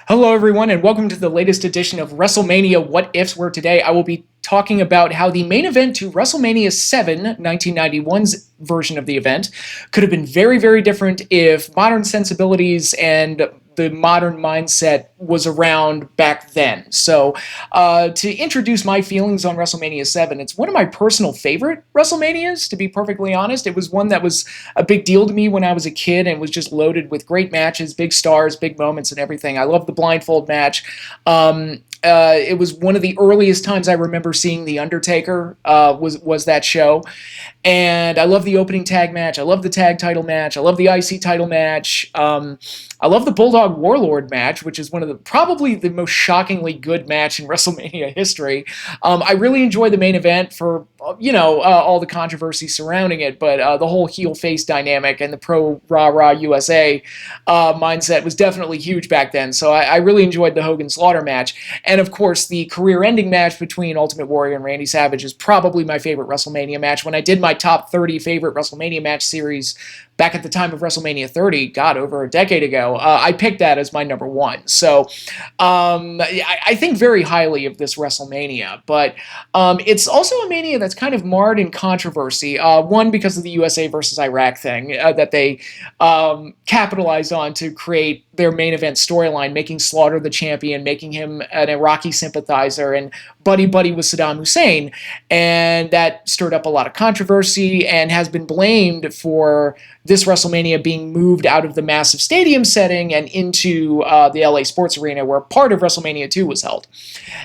Hello, everyone, and welcome to the latest edition of WrestleMania What Ifs, where today I will be talking about how the main event to WrestleMania VII, 1991's version of the event, could have been very, very different if modern sensibilities and the modern mindset was around back then. So, to introduce my feelings on WrestleMania 7, it's one of my personal favorite WrestleManias, to be perfectly honest. It was one that was a big deal to me when I was a kid and was just loaded with great matches, big stars, big moments, and everything. I love the blindfold match. It was one of the earliest times I remember seeing The Undertaker, was that show. And I love the opening tag match. I love the tag title match. I love the IC title match. I love the Bulldog Warlord match, which is one of the probably the most shockingly good match in WrestleMania history. I really enjoy the main event for all the controversy surrounding it, but the whole heel face dynamic and the pro rah rah USA mindset was definitely huge back then. So I really enjoyed the Hogan Slaughter match, and of course the career-ending match between Ultimate Warrior and Randy Savage is probably my favorite WrestleMania match. When I did my top 30 favorite WrestleMania match series back at the time of WrestleMania 30, God, over a decade ago, I picked that as my number one. So I think very highly of this WrestleMania, but it's also a Mania that's kind of marred in controversy. One, because of the USA versus Iraq thing that they capitalized on to create their main event storyline, making Slaughter the champion, making him an Iraqi sympathizer, and buddy-buddy with Saddam Hussein. And that stirred up a lot of controversy and has been blamed for this WrestleMania being moved out of the massive stadium setting and into the LA Sports Arena, where part of WrestleMania 2 was held.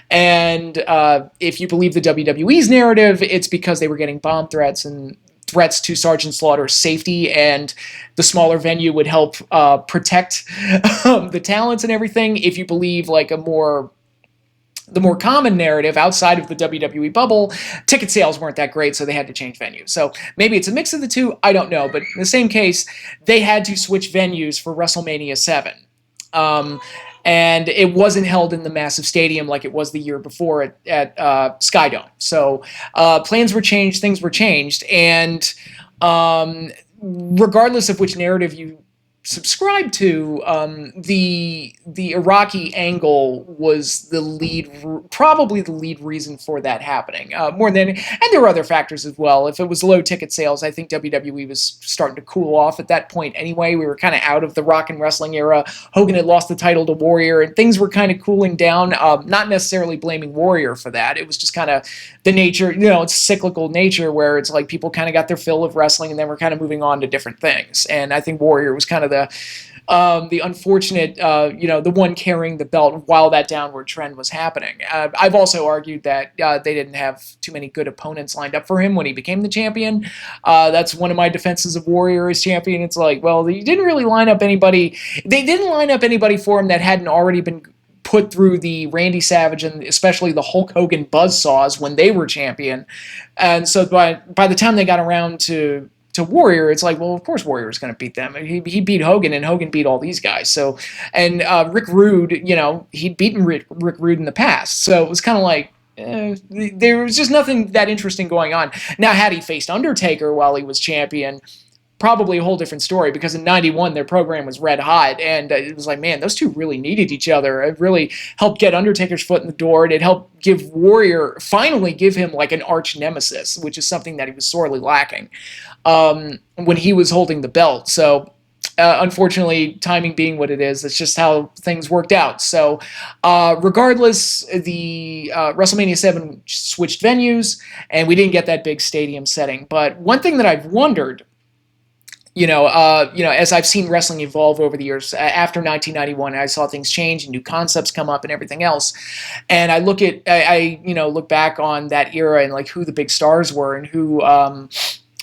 And if you believe the WWE's narrative, it's because they were getting bomb threats and threats to Sergeant Slaughter's safety, and the smaller venue would help protect the talents and everything. If you believe like the more common narrative outside of the WWE bubble, ticket sales weren't that great, so they had to change venues. So maybe it's a mix of the two, I don't know. But in the same case, they had to switch venues for WrestleMania 7. And it wasn't held in the massive stadium like it was the year before at Skydome. So plans were changed, things were changed, and regardless of which narrative you subscribe to, the Iraqi angle was probably the lead reason for that happening. More than, and there were other factors as well. If it was low ticket sales, I think WWE was starting to cool off at that point anyway. We were kind of out of the rock and wrestling era. Hogan had lost the title to Warrior, and things were kind of cooling down. Not necessarily blaming Warrior for that. It was just kind of the nature, it's cyclical nature where it's like people kind of got their fill of wrestling and then we're kind of moving on to different things. And I think Warrior was kind of the unfortunate, the one carrying the belt while that downward trend was happening. I've also argued that they didn't have too many good opponents lined up for him when he became the champion. That's one of my defenses of Warrior as champion. It's like, well, they didn't really line up anybody. They didn't line up anybody for him that hadn't already been put through the Randy Savage and especially the Hulk Hogan buzzsaws when they were champion. And so by the time they got around to Warrior, it's like, well, of course Warrior is going to beat them. He beat Hogan, and Hogan beat all these guys. So, and Rick Rude, he'd beaten Rick Rude in the past. So it was kind of like, there was just nothing that interesting going on. Now, had he faced Undertaker while he was champion, probably a whole different story, because in 91 their program was red hot, and it was like, man, those two really needed each other. It really helped get Undertaker's foot in the door, and it helped finally give him like an arch nemesis, which is something that he was sorely lacking when he was holding the belt. So unfortunately, timing being what it is, that's just how things worked out. So regardless, the WrestleMania 7 switched venues, and we didn't get that big stadium setting. But one thing that I've wondered, as I've seen wrestling evolve over the years, after 1991, I saw things change and new concepts come up and everything else. And I look back on that era and like who the big stars were and who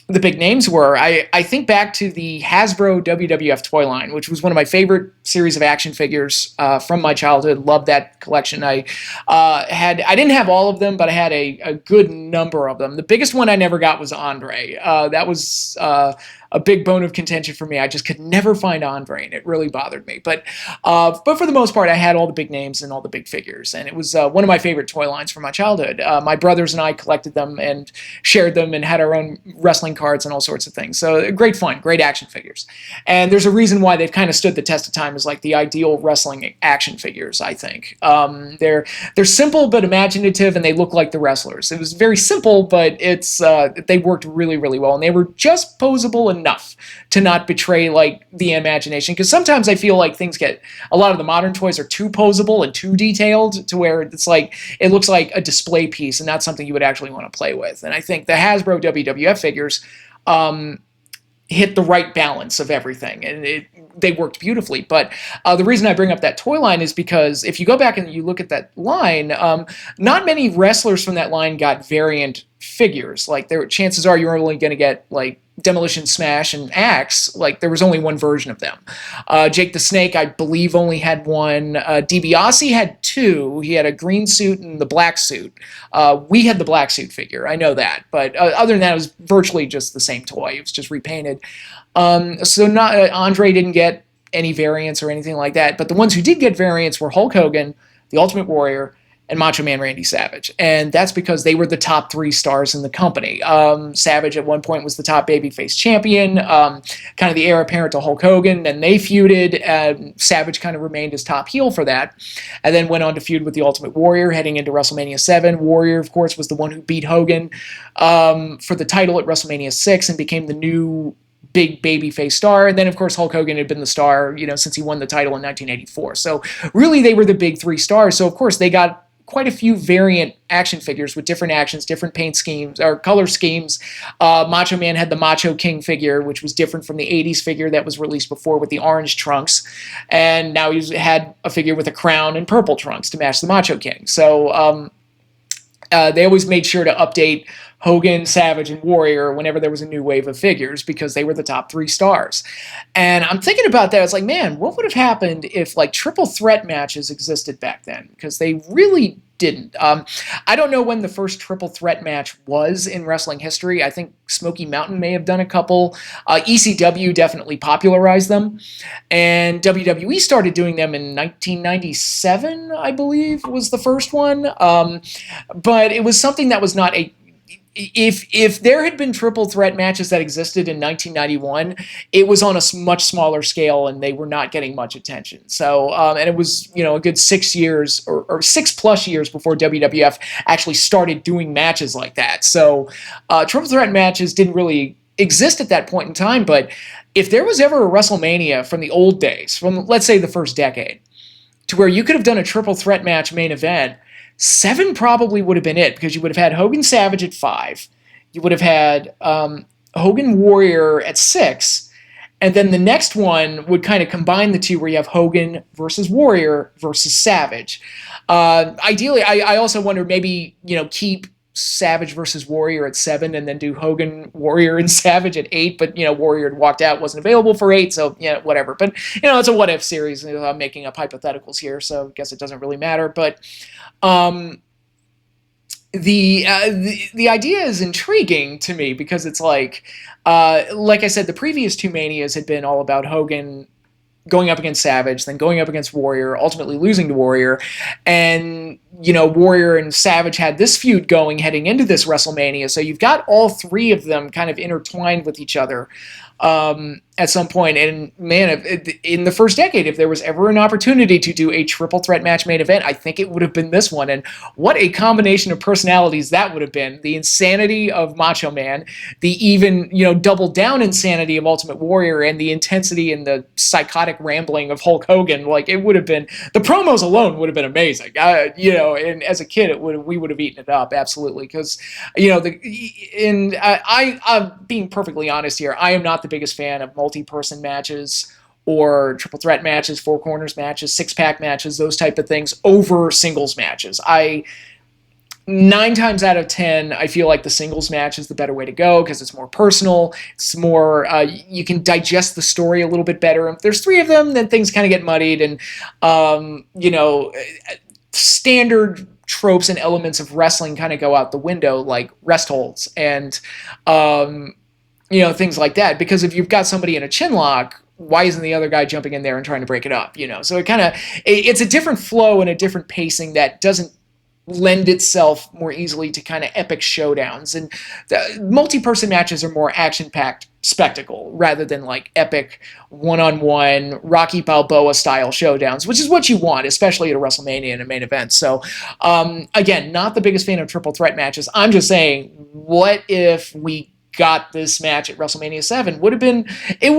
the big names were. I think back to the Hasbro WWF toy line, which was one of my favorite series of action figures from my childhood. Loved that collection. I didn't have all of them, but I had a good number of them. The biggest one I never got was Andre. That was a big bone of contention for me. I just could never find Andre, and it really bothered me. But for the most part, I had all the big names and all the big figures, and it was one of my favorite toy lines from my childhood. My brothers and I collected them and shared them and had our own wrestling cards and all sorts of things. So great fun, great action figures. And there's a reason why they've kind of stood the test of time as like the ideal wrestling action figures, I think. They're simple but imaginative, and they look like the wrestlers. It was very simple, but they worked really, really well, and they were just posable enough to not betray like the imagination. Because sometimes I feel like a lot of the modern toys are too posable and too detailed to where it's like it looks like a display piece and not something you would actually want to play with. And I think the Hasbro WWF figures hit the right balance of everything, and they worked beautifully. But the reason I bring up that toy line is because if you go back and you look at that line, not many wrestlers from that line got variant figures. Like, chances are you're only going to get like Demolition Smash and Axe. Like, there was only one version of them. Jake the Snake, I believe, only had one. DiBiase had two. He had a green suit and the black suit. We had the black suit figure. I know that. But other than that, it was virtually just the same toy. It was just repainted. Andre didn't get any variants or anything like that. But the ones who did get variants were Hulk Hogan, the Ultimate Warrior, and Macho Man Randy Savage. And that's because they were the top three stars in the company. Savage at one point was the top babyface champion, kind of the heir apparent to Hulk Hogan. Then they feuded. Savage kind of remained as top heel for that, and then went on to feud with the Ultimate Warrior heading into WrestleMania 7. Warrior, of course, was the one who beat Hogan for the title at WrestleMania 6 and became the new big babyface star. And then, of course, Hulk Hogan had been the star, since he won the title in 1984. So really, they were the big three stars. So, of course, they got quite a few variant action figures with different actions, different paint schemes or color schemes. Macho Man had the Macho King figure, which was different from the 80s figure that was released before with the orange trunks. And now he's had a figure with a crown and purple trunks to match the Macho King. So they always made sure to update Hogan, Savage, and Warrior whenever there was a new wave of figures because they were the top three stars. And I'm thinking about that. It's like, man, what would have happened if like triple threat matches existed back then? Because they really didn't. I don't know when the first triple threat match was in wrestling history. I think Smoky Mountain may have done a couple. ECW definitely popularized them. And WWE started doing them in 1997, I believe, was the first one. But it was something that was not a... If there had been triple threat matches that existed in 1991, it was on a much smaller scale and they were not getting much attention. So, and it was, a good 6 years or 6+ years before WWF actually started doing matches like that. So, triple threat matches didn't really exist at that point in time. But if there was ever a WrestleMania from the old days, from let's say the first decade, to where you could have done a triple threat match main event, 7 probably would have been it, because you would have had Hogan Savage at 5. You would have had Hogan Warrior at 6. And then the next one would kind of combine the two, where you have Hogan versus Warrior versus Savage. Ideally, I also wonder maybe, keep Savage versus Warrior at 7 and then do Hogan, Warrior, and Savage at 8. But, Warrior had walked out, wasn't available for 8. So, whatever. But, it's a what-if series. I'm making up hypotheticals here, so I guess it doesn't really matter. But the idea is intriguing to me because it's like I said, the previous 2 Manias had been all about Hogan going up against Savage, then going up against Warrior, ultimately losing to Warrior. And, Warrior and Savage had this feud going heading into this WrestleMania. So you've got all 3 of them kind of intertwined with each other at some point. And man, in the first decade, if there was ever an opportunity to do a triple threat match main event, I think it would have been this one. And what a combination of personalities that would have been. The insanity of Macho Man, the even, double down insanity of Ultimate Warrior, and the intensity and the psychotic rambling of Hulk Hogan. Like, it would have been, the promos alone would have been amazing. And as a kid, we would have eaten it up, absolutely. Because, I'm being perfectly honest here, I am not the biggest fan of multi-person matches or triple threat matches, 4 corners matches, 6-pack matches, those type of things over singles matches. 9 times out of 10, I feel like the singles match is the better way to go because it's more personal. It's more, you can digest the story a little bit better. If there's 3 of them, then things kind of get muddied, and, standard tropes and elements of wrestling kind of go out the window, like rest holds and, things like that. Because if you've got somebody in a chin lock, why isn't the other guy jumping in there and trying to break it up? So it's a different flow and a different pacing that doesn't lend itself more easily to kind of epic showdowns. And the multi-person matches are more action-packed spectacle rather than like epic one-on-one Rocky Balboa style showdowns, which is what you want, especially at a WrestleMania and a main event. So again, not the biggest fan of triple threat matches. I'm just saying, what if we got this match at WrestleMania 7? It would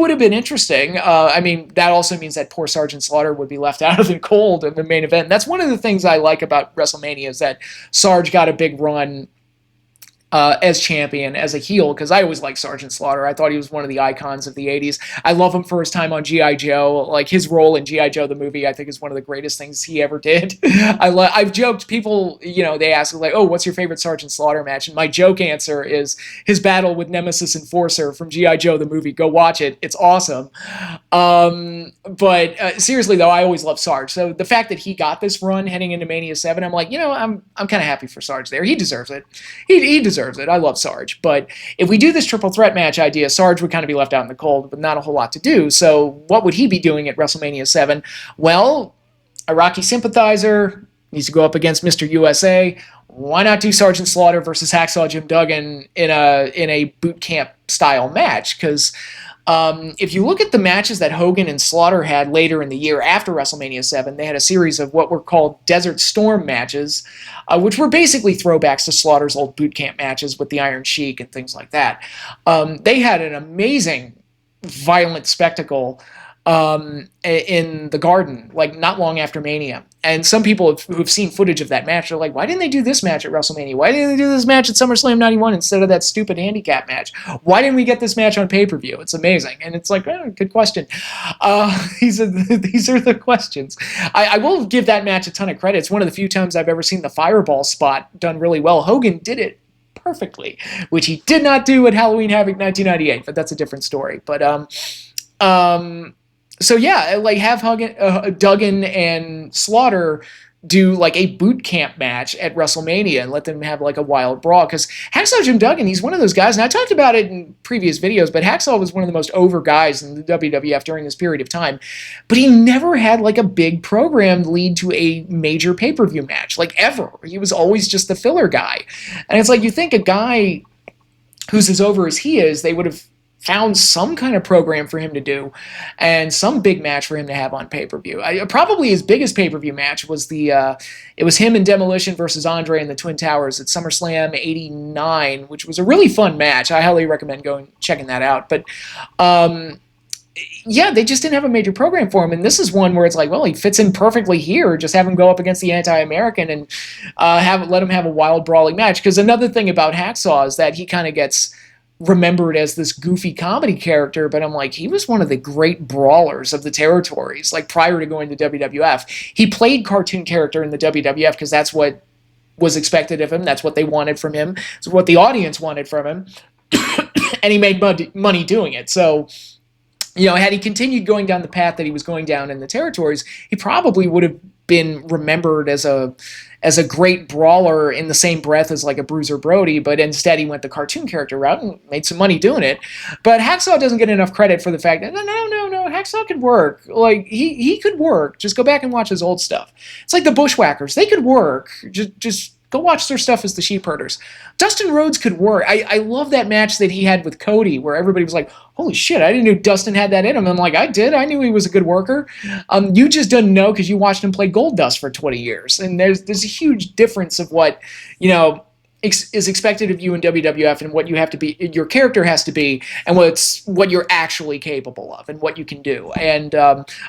have been interesting. I mean, that also means that poor Sergeant Slaughter would be left out of the cold in the main event. That's one of the things I like about WrestleMania, is that Sarge got a big run as champion, as a heel, because I always liked Sergeant Slaughter. I thought he was one of the icons of the 80s. I love him for his time on G.I. Joe. Like, his role in G.I. Joe, the movie, I think is one of the greatest things he ever did. I've joked, people, they ask, like, oh, what's your favorite Sergeant Slaughter match? And my joke answer is his battle with Nemesis Enforcer from G.I. Joe, the movie. Go watch it. It's awesome. But seriously, though, I always loved Sarge. So the fact that he got this run heading into Mania 7, I'm like, I'm kind of happy for Sarge there. He deserves it. He deserves it. I love Sarge. But if we do this triple threat match idea, Sarge would kind of be left out in the cold with not a whole lot to do. So what would he be doing at WrestleMania 7? Well, a Rocky sympathizer needs to go up against Mr. USA. Why not do Sergeant Slaughter versus Hacksaw Jim Duggan in a boot camp style match? Because if you look at the matches that Hogan and Slaughter had later in the year after WrestleMania 7, they had a series of what were called Desert Storm matches, which were basically throwbacks to Slaughter's old boot camp matches with the Iron Sheik and things like that. They had an amazing, violent spectacle in the Garden, like not long after Mania. And some people who've seen footage of that match are like, why didn't they do this match at WrestleMania? Why didn't they do this match at SummerSlam 91 instead of that stupid handicap match? Why didn't we get this match on pay-per-view? It's amazing. And it's like, good question. These are the questions. I will give that match a ton of credit. It's one of the few times I've ever seen the fireball spot done really well. Hogan did it perfectly, which he did not do at Halloween Havoc 1998, but that's a different story. But so yeah, like have Duggan and Slaughter do like a boot camp match at WrestleMania and let them have like a wild brawl. Because Hacksaw Jim Duggan, he's one of those guys, and I talked about it in previous videos, but Hacksaw was one of the most over guys in the WWF during this period of time. But he never had like a big program lead to a major pay-per-view match, like ever. He was always just the filler guy. And it's like, you think a guy who's as over as he is, they would have found some kind of program for him to do and some big match for him to have on pay-per-view. Probably his biggest pay-per-view match was it was him and Demolition versus Andre in the Twin Towers at SummerSlam 89, which was a really fun match. I highly recommend checking that out. But yeah, they just didn't have a major program for him. And this is one where it's like, well, he fits in perfectly here. Just have him go up against the anti-American and let him have a wild brawling match. Because another thing about Hacksaw is that he kind of gets remembered as this goofy comedy character, but I'm like, he was one of the great brawlers of the territories, like prior to going to WWF. He played cartoon character in the WWF because that's what was expected of him. That's what they wanted from him. It's what the audience wanted from him. And he made money doing it. So, had he continued going down the path that he was going down in the territories, he probably would have been remembered as a great brawler in the same breath as like a Bruiser Brody, but instead he went the cartoon character route and made some money doing it. But Hacksaw doesn't get enough credit for the fact that, no, Hacksaw could work. Like, he could work. Just go back and watch his old stuff. It's like the Bushwhackers. They could work. Just go watch their stuff as the Sheepherders. Dustin Rhodes could work. I love that match that he had with Cody where everybody was like, holy shit, I didn't know Dustin had that in him. I'm like, I did. I knew he was a good worker. You just didn't know because you watched him play Goldust for 20 years. And there's a huge difference of what, is expected of you in WWF and what you have to be, your character has to be, and what you're actually capable of and what you can do. And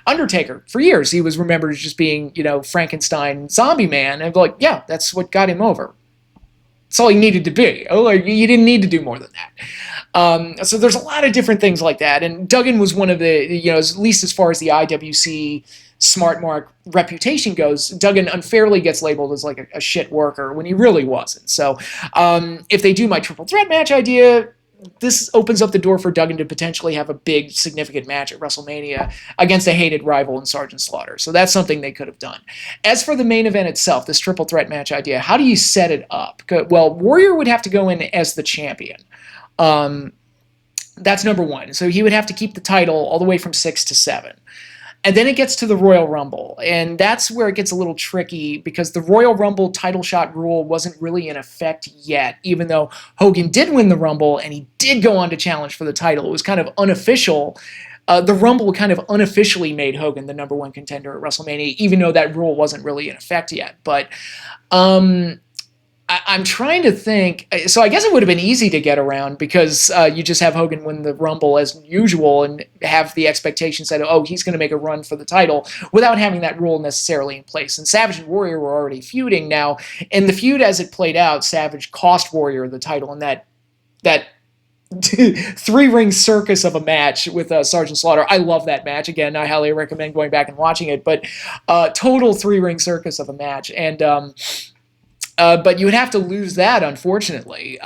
Undertaker, for years, he was remembered as just being, Frankenstein zombie man. And like, yeah, that's what got him over. That's all he needed to be. You didn't need to do more than that. So there's a lot of different things like that. And Duggan was one of the, at least as far as the IWC smart mark reputation goes, Duggan unfairly gets labeled as like a shit worker when he really wasn't. So if they do my triple threat match idea, this opens up the door for Duggan to potentially have a big, significant match at WrestleMania against a hated rival in Sergeant Slaughter. So that's something they could have done. As for the main event itself, this triple threat match idea, how do you set it up? Well, Warrior would have to go in as the champion. That's number one. So he would have to keep the title all the way from 6 to 7. And then it gets to the Royal Rumble, and that's where it gets a little tricky because the Royal Rumble title shot rule wasn't really in effect yet, even though Hogan did win the Rumble and he did go on to challenge for the title. It was kind of unofficial. The Rumble kind of unofficially made Hogan the number one contender at WrestleMania, even though that rule wasn't really in effect yet. But I'm trying to think. So I guess it would have been easy to get around because you just have Hogan win the Rumble as usual and have the expectations that, oh, he's going to make a run for the title without having that rule necessarily in place. And Savage and Warrior were already feuding now. In the feud as it played out, Savage cost Warrior the title in that three-ring circus of a match with Sergeant Slaughter. I love that match. Again, I highly recommend going back and watching it. But total three-ring circus of a match. And but you would have to lose that, unfortunately.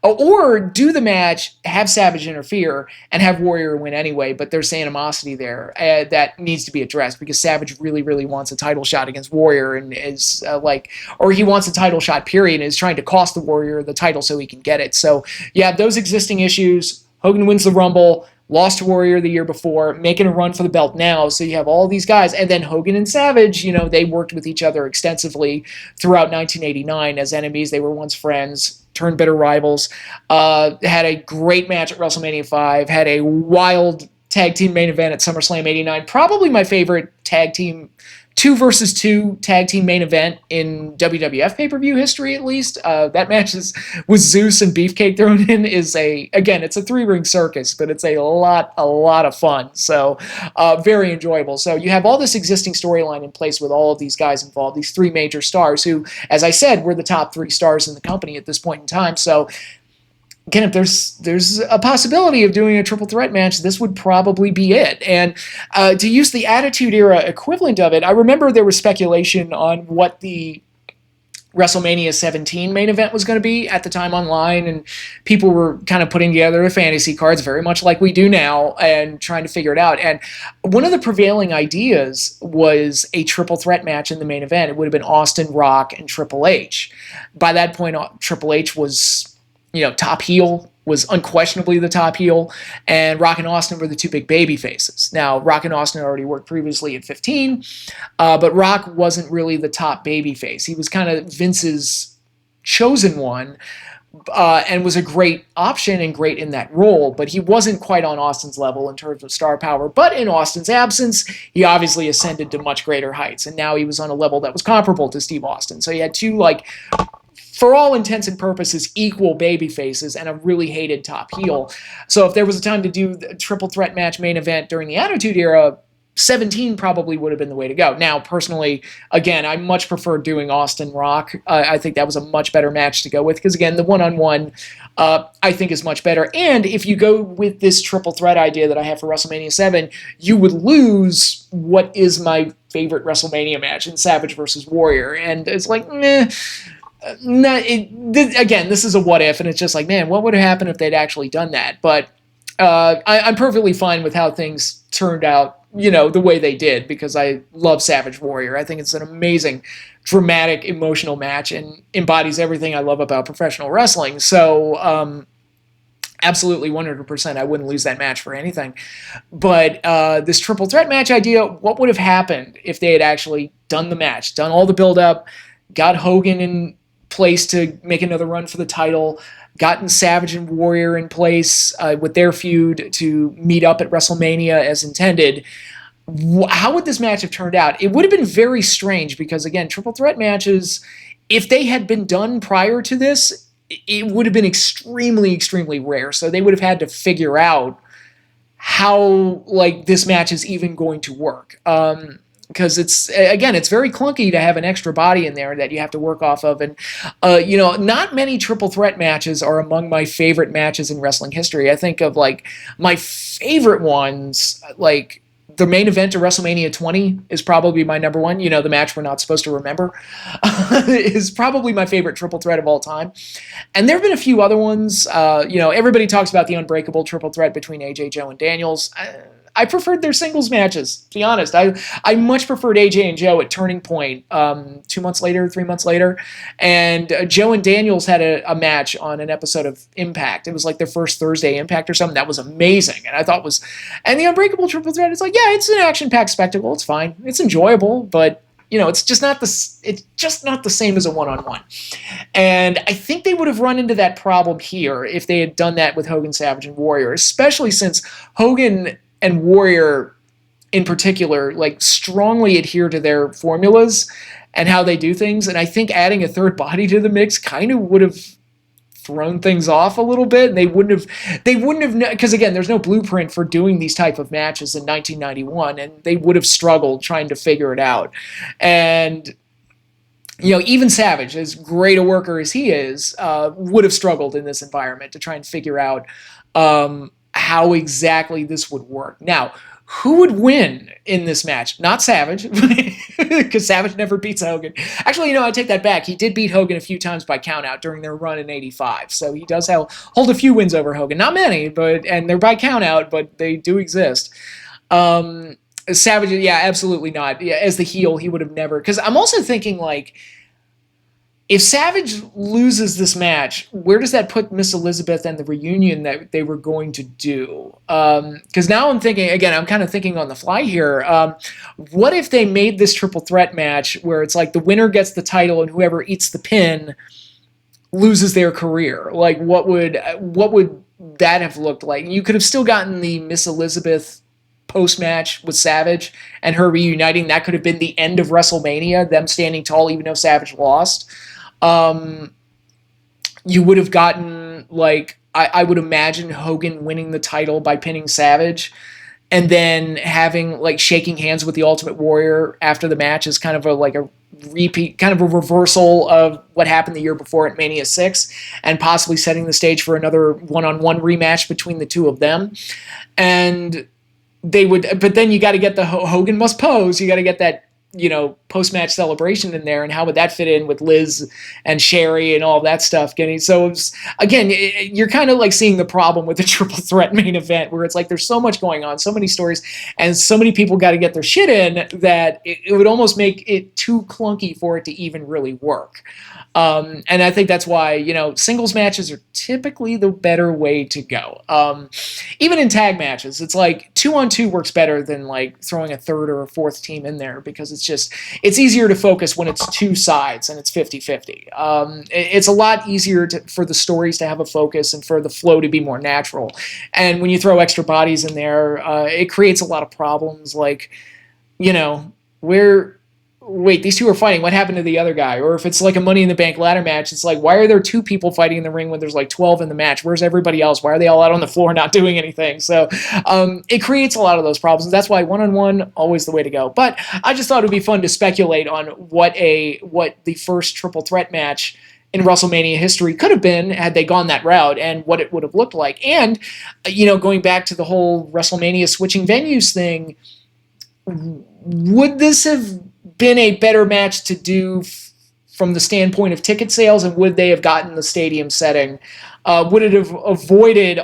Or do the match, have Savage interfere, and have Warrior win anyway, but there's animosity there that needs to be addressed because Savage really, really wants a title shot against Warrior and is or he wants a title shot, period, and is trying to cost the Warrior the title so he can get it. So, yeah, those existing issues. Hogan wins the Rumble. Lost to Warrior the year before, making a run for the belt now. So you have all these guys. And then Hogan and Savage, they worked with each other extensively throughout 1989 as enemies. They were once friends, turned bitter rivals. Had a great match at WrestleMania 5. Had a wild tag team main event at SummerSlam 89. Probably my favorite tag team 2 versus 2 tag team main event in WWF pay-per-view history, at least. That match is with Zeus and Beefcake thrown in it's a 3-ring circus, but it's a lot of fun. So very enjoyable. So you have all this existing storyline in place with all of these guys involved, these 3 major stars who, as I said, were the top 3 stars in the company at this point in time. So again, if there's a possibility of doing a triple threat match, this would probably be it. And to use the Attitude Era equivalent of it, I remember there was speculation on what the WrestleMania 17 main event was going to be at the time online, and people were kind of putting together their fantasy cards very much like we do now and trying to figure it out. And one of the prevailing ideas was a triple threat match in the main event. It would have been Austin, Rock, and Triple H. By that point, Triple H was top heel, was unquestionably the top heel, and Rock and Austin were the 2 big baby faces. Now, Rock and Austin had already worked previously at 15, but Rock wasn't really the top baby face. He was kind of Vince's chosen one, and was a great option and great in that role, but he wasn't quite on Austin's level in terms of star power. But in Austin's absence, he obviously ascended to much greater heights, and now he was on a level that was comparable to Steve Austin. So he had 2, for all intents and purposes, equal baby faces and a really hated top heel. So if there was a time to do the triple threat match main event during the Attitude Era, 17 probably would have been the way to go. Now, personally, again, I much prefer doing Austin Rock. I think that was a much better match to go with because, again, the one-on-one I think is much better. And if you go with this triple threat idea that I have for WrestleMania 7, you would lose what is my favorite WrestleMania match in Savage versus Warrior. And it's like, meh. Again, this is a what if, and it's just like, man, what would have happened if they'd actually done that? But I'm perfectly fine with how things turned out, the way they did, because I love Savage Warrior. I think it's an amazing, dramatic, emotional match and embodies everything I love about professional wrestling. So, absolutely 100%, I wouldn't lose that match for anything. But this triple threat match idea, what would have happened if they had actually done the match, done all the build-up, got Hogan in place to make another run for the title, gotten Savage and Warrior in place with their feud to meet up at WrestleMania as intended? How would this match have turned out? It would have been very strange because, again, triple threat matches, if they had been done prior to this, it would have been extremely, extremely rare. So they would have had to figure out how this match is even going to work. Because it's very clunky to have an extra body in there that you have to work off of. And, not many triple threat matches are among my favorite matches in wrestling history. I think of my favorite ones, the main event of WrestleMania 20 is probably my number one. The match we're not supposed to remember is probably my favorite triple threat of all time. And there have been a few other ones. Everybody talks about the unbreakable triple threat between AJ, Joe, and Daniels. I preferred their singles matches, to be honest. I much preferred AJ and Joe at Turning Point 2 months later, 3 months later. And Joe and Daniels had a match on an episode of Impact. It was like their first Thursday Impact or something. That was amazing. And I thought and the Unbreakable Triple Threat, it's like, yeah, it's an action-packed spectacle. It's fine. It's enjoyable, but it's just not the same as a one-on-one. And I think they would have run into that problem here if they had done that with Hogan, Savage, and Warrior, especially since Hogan and Warrior in particular like strongly adhere to their formulas and how they do things. And I think adding a third body to the mix kind of would have thrown things off a little bit, and they wouldn't have, because again, there's no blueprint for doing these type of matches in 1991, and they would have struggled trying to figure it out. And even Savage, as great a worker as he is, would have struggled in this environment to try and figure out how exactly this would work. Now, who would win in this match? Not Savage, because Savage never beats Hogan. Actually, I take that back. He did beat Hogan a few times by countout during their run in '85, so he does hold a few wins over Hogan. Not many, and they're by countout, but they do exist. Savage, yeah, absolutely not. Yeah, as the heel, he would have never. Because I'm also thinking, like, if Savage loses this match, where does that put Miss Elizabeth and the reunion that they were going to do? Because now I'm thinking, again, I'm kind of thinking on the fly here. What if they made this triple threat match where it's like the winner gets the title and whoever eats the pin loses their career? Like, what would that have looked like? You could have still gotten the Miss Elizabeth post-match with Savage and her reuniting. That could have been the end of WrestleMania, them standing tall even though Savage lost. You would have gotten, like, I would imagine Hogan winning the title by pinning Savage and then having, like, shaking hands with the Ultimate Warrior after the match is kind of a repeat, kind of a reversal of what happened the year before at Mania 6 and possibly setting the stage for another one-on-one rematch between the two of them. And they would, but then you got to get the Hogan must pose. You got to get that, post-match celebration in there, and how would that fit in with Liz and Sherry and all that stuff? So again, you're kind of like seeing the problem with the triple threat main event, where it's like there's so much going on, so many stories, and so many people got to get their shit in that it would almost make it too clunky for it to even really work. And I think that's why, singles matches are typically the better way to go. Even in tag matches, it's like 2-on-2 works better than like throwing a third or a fourth team in there, because it's easier to focus when it's two sides and it's 50-50. It's a lot easier for the stories to have a focus and for the flow to be more natural. And when you throw extra bodies in there, it creates a lot of problems, like, wait, these two are fighting. What happened to the other guy? Or if it's like a Money in the Bank ladder match, it's like, why are there two people fighting in the ring when there's like 12 in the match? Where's everybody else? Why are they all out on the floor not doing anything? So it creates a lot of those problems. That's why one-on-one, always the way to go. But I just thought it would be fun to speculate on what the first triple threat match in WrestleMania history could have been had they gone that route, and what it would have looked like. And, going back to the whole WrestleMania switching venues thing, would this have been a better match to do from the standpoint of ticket sales, and would they have gotten the stadium setting? Would it have avoided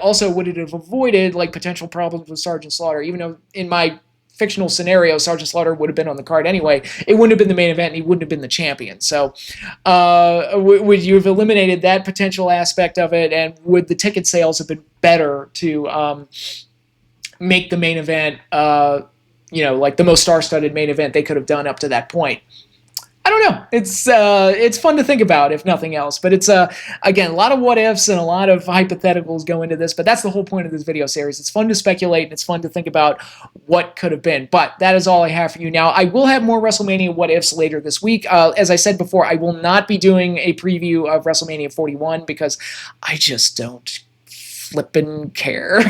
like potential problems with Sergeant Slaughter? Even though in my fictional scenario, Sergeant Slaughter would have been on the card anyway, it wouldn't have been the main event and he wouldn't have been the champion. So would you have eliminated that potential aspect of it, and would the ticket sales have been better to make the main event like the most star-studded main event they could have done up to that point? I don't know. It's fun to think about, if nothing else. But it's, again, a lot of what-ifs and a lot of hypotheticals go into this. But that's the whole point of this video series. It's fun to speculate, and it's fun to think about what could have been. But that is all I have for you now. I will have more WrestleMania what-ifs later this week. As I said before, I will not be doing a preview of WrestleMania 41 because I just don't flippin' care.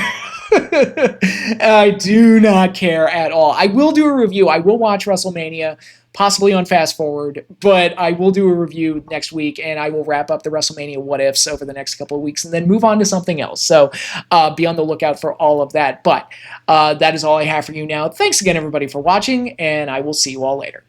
I do not care at all. I will do a review. I will watch WrestleMania, possibly on Fast Forward, but I will do a review next week, and I will wrap up the WrestleMania what-ifs over the next couple of weeks and then move on to something else. So be on the lookout for all of that. But that is all I have for you now. Thanks again, everybody, for watching, and I will see you all later.